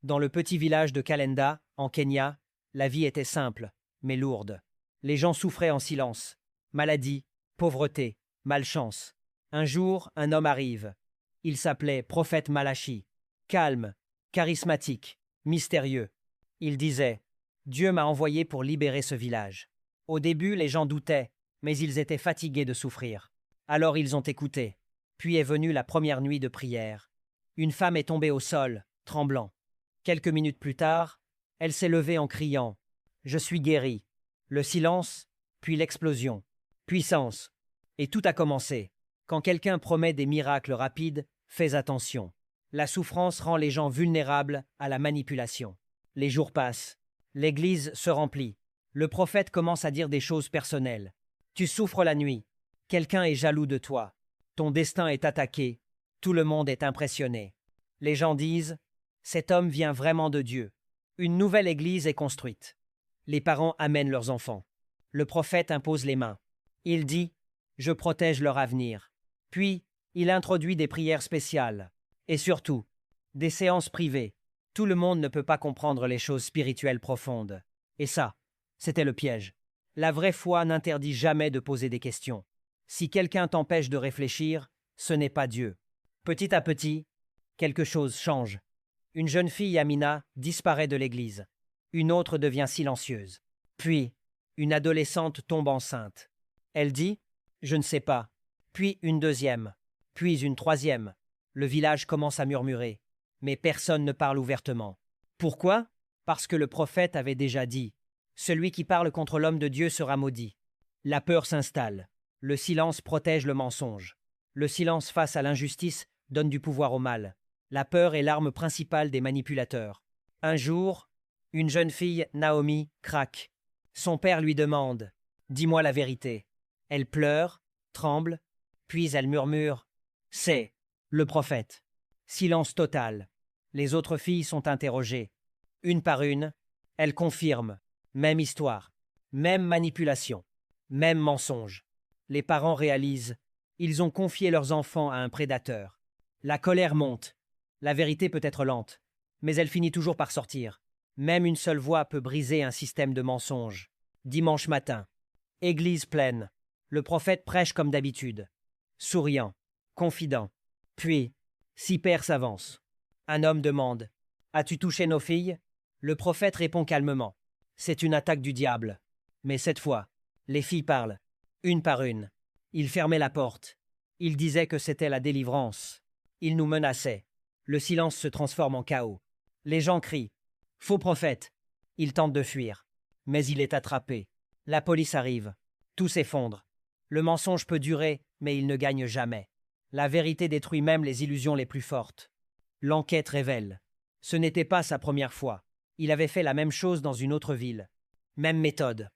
Dans le petit village de Kalenda, en Kenya, la vie était simple, mais lourde. Les gens souffraient en silence. Maladie, pauvreté, malchance. Un jour, un homme arrive. Il s'appelait Prophète Malachi. Calme, charismatique, mystérieux. Il disait « Dieu m'a envoyé pour libérer ce village ». Au début, les gens doutaient, mais ils étaient fatigués de souffrir. Alors ils ont écouté. Puis est venue la première nuit de prière. Une femme est tombée au sol, tremblant. Quelques minutes plus tard, elle s'est levée en criant « Je suis guérie ». Le silence, puis l'explosion. Puissance. Et tout a commencé. Quand quelqu'un promet des miracles rapides, fais attention. La souffrance rend les gens vulnérables à la manipulation. Les jours passent. L'église se remplit. Le prophète commence à dire des choses personnelles. Tu souffres la nuit. Quelqu'un est jaloux de toi. Ton destin est attaqué. Tout le monde est impressionné. Les gens disent « Cet homme vient vraiment de Dieu ». Une nouvelle église est construite. Les parents amènent leurs enfants. Le prophète impose les mains. Il dit « Je protège leur avenir ». Puis, il introduit des prières spéciales. Et surtout, des séances privées. Tout le monde ne peut pas comprendre les choses spirituelles profondes. Et ça, c'était le piège. La vraie foi n'interdit jamais de poser des questions. Si quelqu'un t'empêche de réfléchir, ce n'est pas Dieu. Petit à petit, quelque chose change. Une jeune fille, Amina, disparaît de l'église. Une autre devient silencieuse. Puis, une adolescente tombe enceinte. Elle dit « Je ne sais pas ». Puis une deuxième. Puis une troisième. Le village commence à murmurer. Mais personne ne parle ouvertement. Pourquoi? Parce que le prophète avait déjà dit « Celui qui parle contre l'homme de Dieu sera maudit ». La peur s'installe. Le silence protège le mensonge. Le silence face à l'injustice donne du pouvoir au mal. La peur est l'arme principale des manipulateurs. Un jour, une jeune fille, Naomi, craque. Son père lui demande « Dis-moi la vérité ». Elle pleure, tremble, puis elle murmure « C'est le prophète ». Silence total. Les autres filles sont interrogées. Une par une, elles confirment. Même histoire, même manipulation, même mensonge. Les parents réalisent, ils ont confié leurs enfants à un prédateur. La colère monte. La vérité peut être lente, mais elle finit toujours par sortir. Même une seule voix peut briser un système de mensonges. Dimanche matin, église pleine. Le prophète prêche comme d'habitude. Souriant, confident. Puis, six pères s'avancent. Un homme demande « As-tu touché nos filles ?» Le prophète répond calmement « C'est une attaque du diable. » Mais cette fois, les filles parlent, une par une. Il fermait la porte. Il disait que c'était la délivrance. Il nous menaçait. Le silence se transforme en chaos. Les gens crient « Faux prophète !» Il tente de fuir. Mais il est attrapé. La police arrive. Tout s'effondre. Le mensonge peut durer, mais il ne gagne jamais. La vérité détruit même les illusions les plus fortes. L'enquête révèle. Ce n'était pas sa première fois. Il avait fait la même chose dans une autre ville. Même méthode.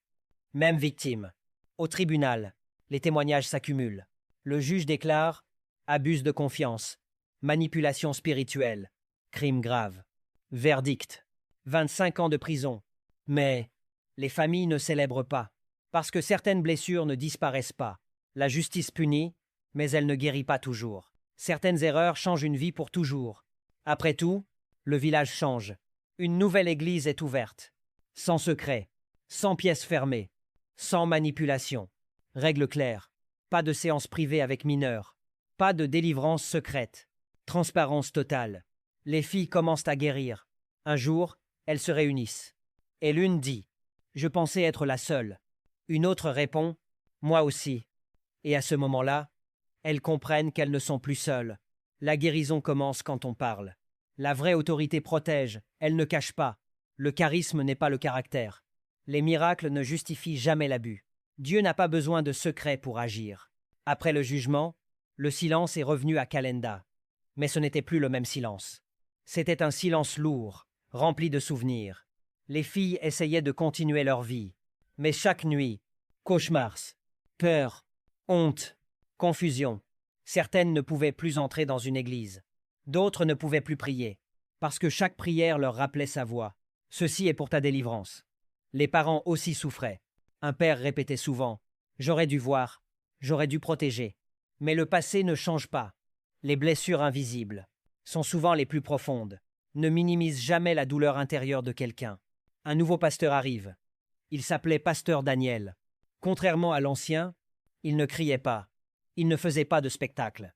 Même victime. Au tribunal, les témoignages s'accumulent. Le juge déclare « Abus de confiance. Manipulation spirituelle. Crime grave. » Verdict. 25 ans de prison. Mais les familles ne célèbrent pas. Parce que certaines blessures ne disparaissent pas. La justice punit, mais elle ne guérit pas toujours. Certaines erreurs changent une vie pour toujours. Après tout, le village change. Une nouvelle église est ouverte. Sans secret, sans pièces fermées, sans manipulation. Règle claire. Pas de séance privée avec mineurs. Pas de délivrance secrète. Transparence totale. Les filles commencent à guérir. Un jour, elles se réunissent. Et l'une dit « Je pensais être la seule ». Une autre répond « Moi aussi ». Et à ce moment-là, elles comprennent qu'elles ne sont plus seules. La guérison commence quand on parle. La vraie autorité protège, elle ne cache pas. Le charisme n'est pas le caractère. Les miracles ne justifient jamais l'abus. Dieu n'a pas besoin de secrets pour agir. Après le jugement, le silence est revenu à Kalenda. Mais ce n'était plus le même silence. C'était un silence lourd, rempli de souvenirs. Les filles essayaient de continuer leur vie. Mais chaque nuit, cauchemars, peur, honte, confusion. Certaines ne pouvaient plus entrer dans une église. D'autres ne pouvaient plus prier, parce que chaque prière leur rappelait sa voix. « Ceci est pour ta délivrance ». Les parents aussi souffraient. Un père répétait souvent « J'aurais dû voir, j'aurais dû protéger ». Mais le passé ne change pas. Les blessures invisibles sont souvent les plus profondes. Ne minimise jamais la douleur intérieure de quelqu'un. Un nouveau pasteur arrive. Il s'appelait Pasteur Daniel. Contrairement à l'ancien, il ne criait pas. Il ne faisait pas de spectacle.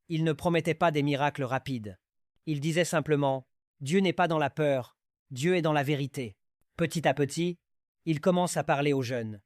Il ne promettait pas des miracles rapides. Il disait simplement « Dieu n'est pas dans la peur, Dieu est dans la vérité ». Petit à petit, il commence à parler aux jeunes.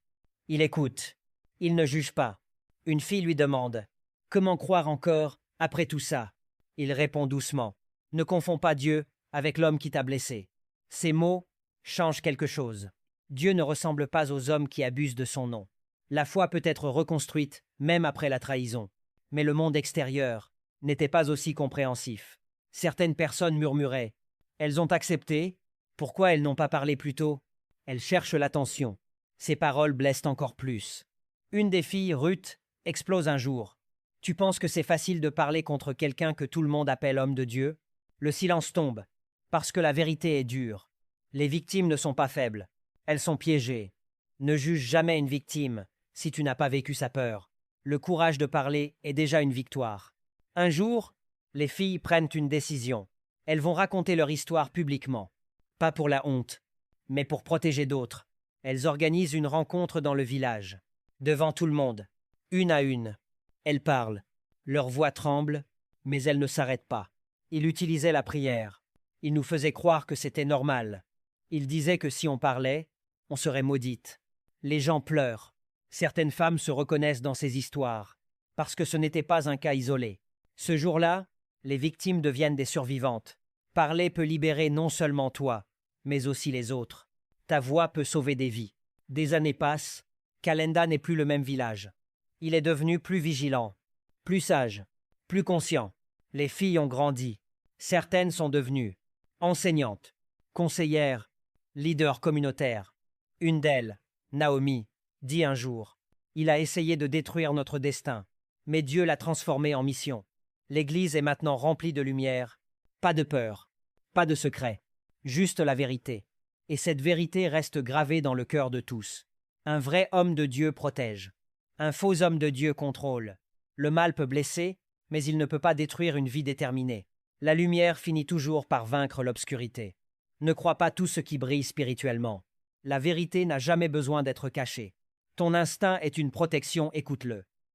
Il écoute. Il ne juge pas. Une fille lui demande « Comment croire encore après tout ça ?» Il répond doucement « Ne confonds pas Dieu avec l'homme qui t'a blessé. » Ces mots changent quelque chose. Dieu ne ressemble pas aux hommes qui abusent de son nom. La foi peut être reconstruite même après la trahison. Mais le monde extérieur n'était pas aussi compréhensif. Certaines personnes murmuraient. Elles ont accepté. Pourquoi elles n'ont pas parlé plus tôt? Elles cherchent l'attention. Ces paroles blessent encore plus. Une des filles, Ruth, explose un jour. Tu penses que c'est facile de parler contre quelqu'un que tout le monde appelle homme de Dieu? Le silence tombe, parce que la vérité est dure. Les victimes ne sont pas faibles. Elles sont piégées. Ne juge jamais une victime si tu n'as pas vécu sa peur. Le courage de parler est déjà une victoire. Un jour, les filles prennent une décision. Elles vont raconter leur histoire publiquement. Pas pour la honte, mais pour protéger d'autres. Elles organisent une rencontre dans le village. Devant tout le monde, une à une. Elles parlent. Leur voix tremble, mais elles ne s'arrêtent pas. Ils utilisaient la prière. Ils nous faisaient croire que c'était normal. Ils disaient que si on parlait, on serait maudite. Les gens pleurent. Certaines femmes se reconnaissent dans ces histoires, parce que ce n'était pas un cas isolé. Ce jour-là, les victimes deviennent des survivantes. Parler peut libérer non seulement toi, mais aussi les autres. Ta voix peut sauver des vies. Des années passent, Calenda n'est plus le même village. Il est devenu plus vigilant, plus sage, plus conscient. Les filles ont grandi. Certaines sont devenues enseignantes, conseillères, leaders communautaires. Une d'elles, Naomi, dit un jour « Il a essayé de détruire notre destin, mais Dieu l'a transformé en mission. L'Église est maintenant remplie de lumière. Pas de peur, pas de secret, juste la vérité. Et cette vérité reste gravée dans le cœur de tous. Un vrai homme de Dieu protège. Un faux homme de Dieu contrôle. Le mal peut blesser, mais il ne peut pas détruire une vie déterminée. La lumière finit toujours par vaincre l'obscurité. Ne crois pas tout ce qui brille spirituellement. La vérité n'a jamais besoin d'être cachée. Ton instinct est une protection, écoute-le.